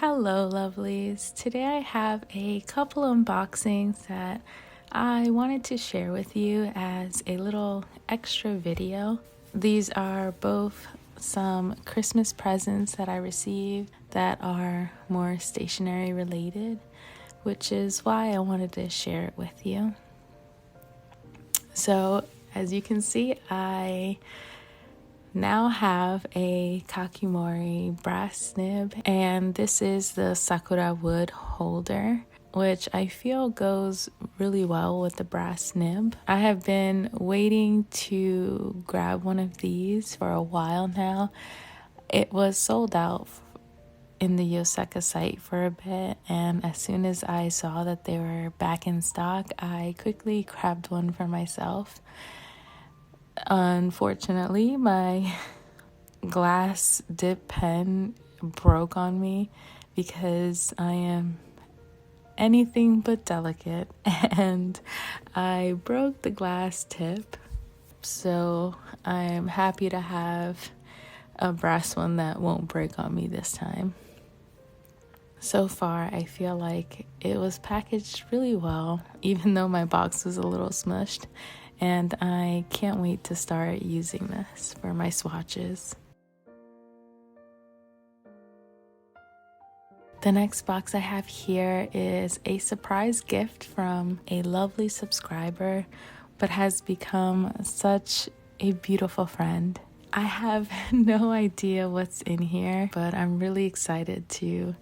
Hello lovelies. Today I have a couple unboxings that I wanted to share with you as a little extra video. These are both some Christmas presents that I received that are more stationery related, which is why I wanted to share it with you. So as you can see, I now have a Kakimori brass nib, and this is the sakura wood holder, which I feel goes really well with the brass nib. I have been waiting to grab one of these for a while now. It was sold out in the Yoseka site for a bit, and as soon as I saw that they were back in stock, I quickly grabbed one for myself. Unfortunately, my glass dip pen broke on me because I am anything but delicate, and I broke the glass tip. So I'm happy to have a brass one that won't break on me this time. So far, I feel like it was packaged really well, even though my box was a little smushed. And I can't wait to start using this for my swatches. The next box I have here is a surprise gift from a lovely subscriber, but has become such a beautiful friend. I have no idea what's in here, but I'm really excited to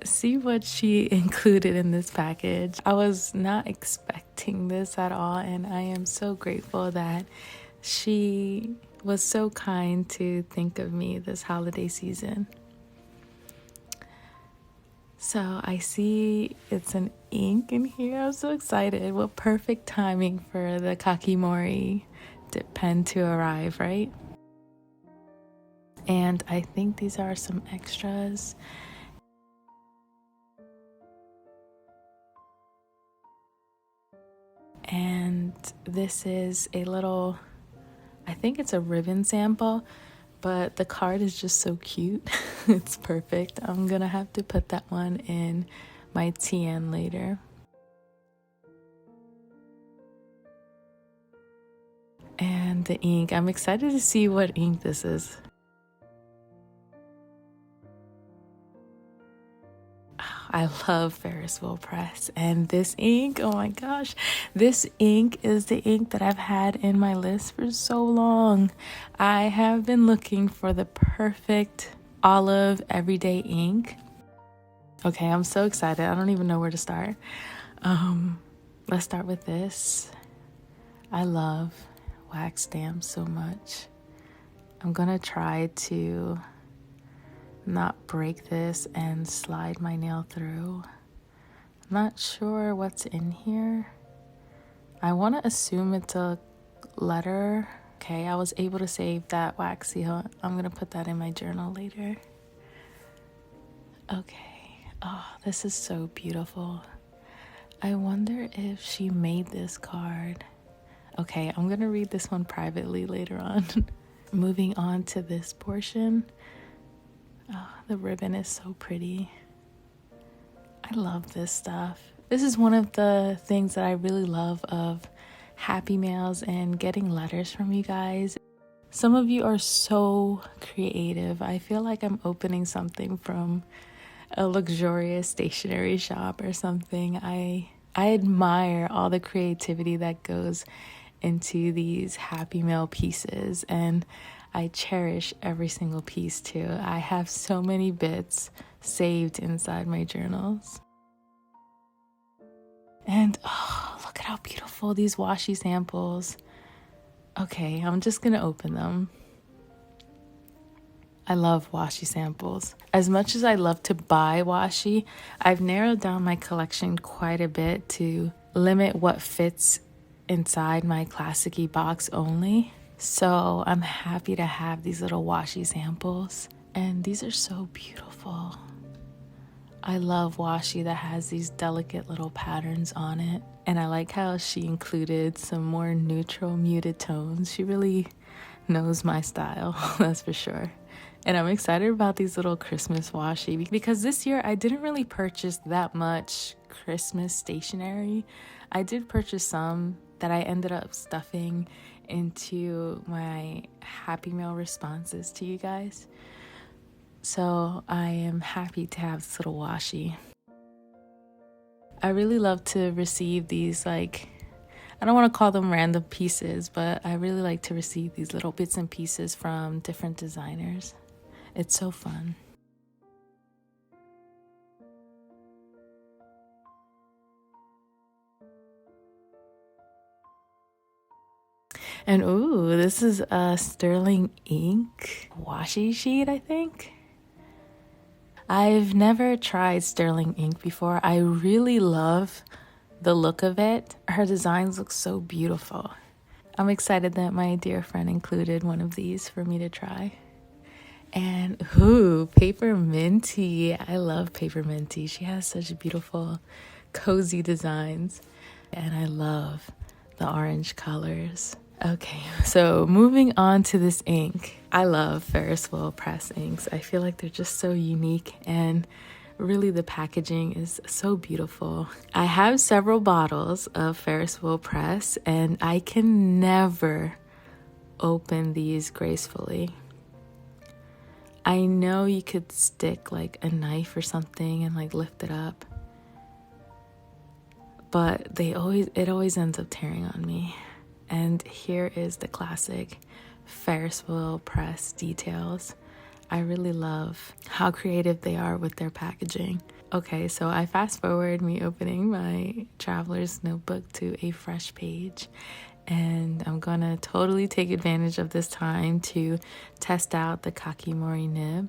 see what she included in this package. I was not expecting this at all, and I am so grateful that she was so kind to think of me this holiday season. So I see it's an ink in here. I'm so excited. What perfect timing for the Kakimori Dip Pen to arrive, right? And I think these are some extras. And this is a little, I think it's a ribbon sample, but the card is just so cute. It's perfect. I'm gonna have to put that one in my TN later. And the ink, I'm excited to see what ink this is. I love Ferris Wheel Press, and this ink, oh my gosh, this ink is the ink that I've had in my list for so long. I have been looking for the perfect olive everyday ink. Okay, I'm so excited. I don't even know where to start. Let's start with this. I love wax stamps so much. I'm gonna try to not break this and slide my nail through. I'm not sure what's in here. I want to assume it's a letter. Okay, I was able to save that wax seal. I'm gonna put that in my journal later. Okay, oh, this is so beautiful. I wonder if she made this card. Okay, I'm gonna read this one privately later on. Moving on to this portion. Oh, the ribbon is so pretty. I love this stuff. This is one of the things that I really love of Happy Mails and getting letters from you guys. Some of you are so creative. I feel like I'm opening something from a luxurious stationery shop or something. I admire all the creativity that goes into these Happy Mail pieces, and I cherish every single piece too. I have so many bits saved inside my journals. And oh, look at how beautiful these washi samples. Okay, I'm just gonna open them. I love washi samples. As much as I love to buy washi, I've narrowed down my collection quite a bit to limit what fits inside my classic-y box only. So I'm happy to have these little washi samples, and these are so beautiful. I love washi that has these delicate little patterns on it, and I like how she included some more neutral muted tones. She really knows my style, that's for sure. And I'm excited about these little Christmas washi because this year I didn't really purchase that much Christmas stationery. I did purchase some that I ended up stuffing into my Happy Mail responses to you guys. So I am happy to have this little washi. I really love to receive these, like, I don't want to call them random pieces, but I really like to receive these little bits and pieces from different designers. It's so fun. And ooh, this is a sterling ink washi sheet, I think. I've never tried sterling ink before. I really love the look of it. Her designs look so beautiful. I'm excited that my dear friend included one of these for me to try. And ooh, Paper Minty. I love Paper Minty. She has such beautiful, cozy designs. And I love the orange colors. Okay, so moving on to this ink. I love Ferris Wheel Press inks. I feel like they're just so unique, and really the packaging is so beautiful. I have several bottles of Ferris Wheel Press, and I can never open these gracefully. I know you could stick like a knife or something and like lift it up, but it always ends up tearing on me. And here is the classic Ferris Wheel Press details. I really love how creative they are with their packaging. Okay, so I fast forward me opening my traveler's notebook to a fresh page, and I'm gonna totally take advantage of this time to test out the Kakimori nib.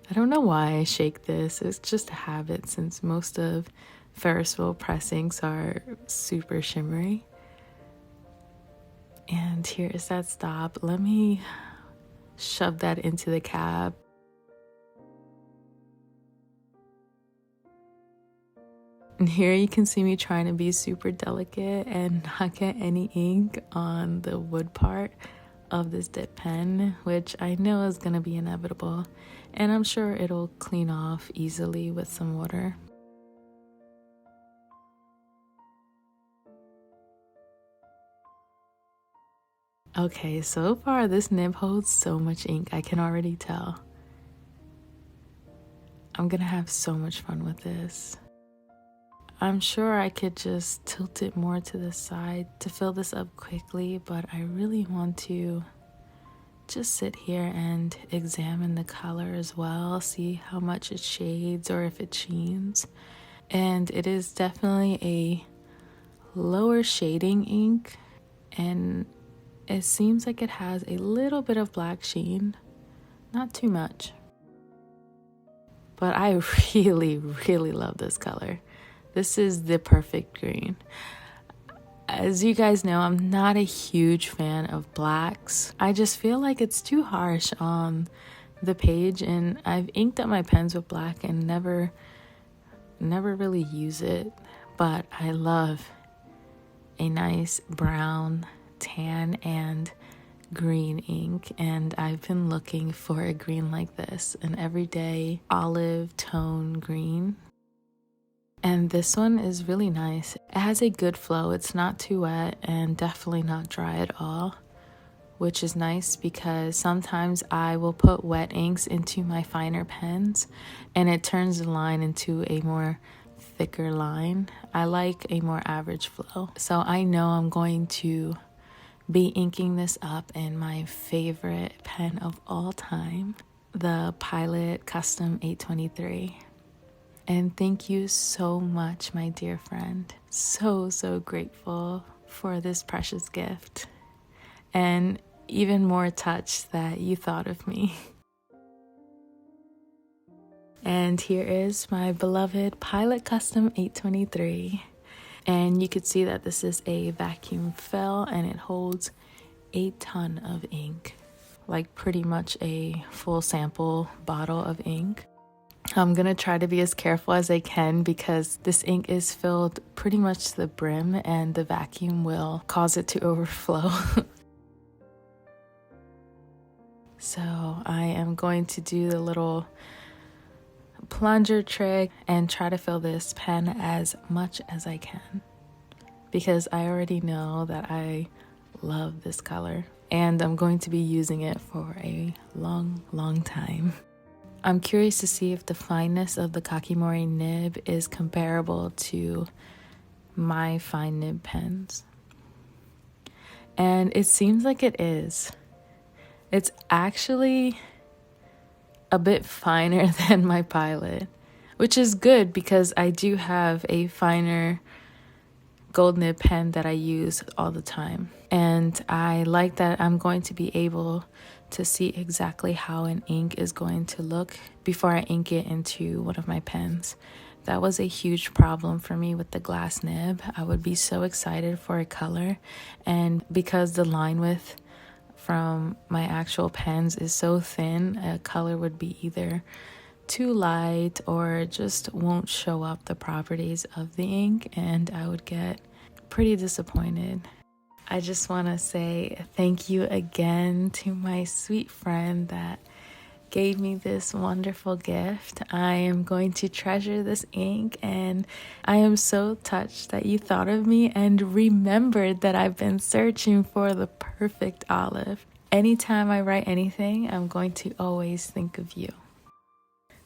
I don't know why I shake this. It's just a habit since most of Ferris Wheel Press inks are super shimmery. And here is that stop. Let me shove that into the cab. And here you can see me trying to be super delicate and not get any ink on the wood part of this dip pen, which I know is going to be inevitable. And I'm sure it'll clean off easily with some water. Okay, so far this nib holds so much ink, I can already tell. I'm gonna have so much fun with this. I'm sure I could just tilt it more to the side to fill this up quickly, but I really want to just sit here and examine the color as well, see how much it shades or if it sheens. And it is definitely a lower shading ink, and it seems like it has a little bit of black sheen, not too much. But I really, really love this color. This is the perfect green. As you guys know, I'm not a huge fan of blacks. I just feel like it's too harsh on the page, and I've inked up my pens with black and never really use it. But I love a nice brown, tan, and green ink, and I've been looking for a green like this, an everyday olive tone green. And this one is really nice. It has a good flow. It's not too wet and definitely not dry at all, which is nice because sometimes I will put wet inks into my finer pens and it turns the line into a more thicker line. I like a more average flow. So I know I'm going to be inking this up in my favorite pen of all time, the Pilot Custom 823. And thank you so much, my dear friend. So grateful for this precious gift. And even more touched that you thought of me. And here is my beloved Pilot Custom 823. And you could see that this is a vacuum fill and it holds a ton of ink. Like pretty much a full sample bottle of ink. I'm gonna try to be as careful as I can because this ink is filled pretty much to the brim and the vacuum will cause it to overflow. So I am going to do the little plunger trick and try to fill this pen as much as I can, because I already know that I love this color and I'm going to be using it for a long time. I'm curious to see if the fineness of the Kakimori nib is comparable to my fine nib pens. And it seems like it is. It's actually a bit finer than my Pilot, which is good because I do have a finer gold nib pen that I use all the time. And I like that I'm going to be able to see exactly how an ink is going to look before I ink it into one of my pens. That was a huge problem for me with the glass nib. I would be so excited for a color, and because the line width from my actual pens is so thin, a color would be either too light or just won't show up the properties of the ink, and I would get pretty disappointed. I just want to say thank you again to my sweet friend that gave me this wonderful gift. I am going to treasure this ink, and I am so touched that you thought of me and remembered that I've been searching for the perfect olive. Anytime I write anything, I'm going to always think of you.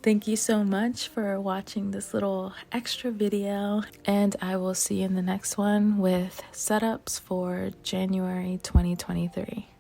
Thank you so much for watching this little extra video, and I will see you in the next one with setups for January 2023.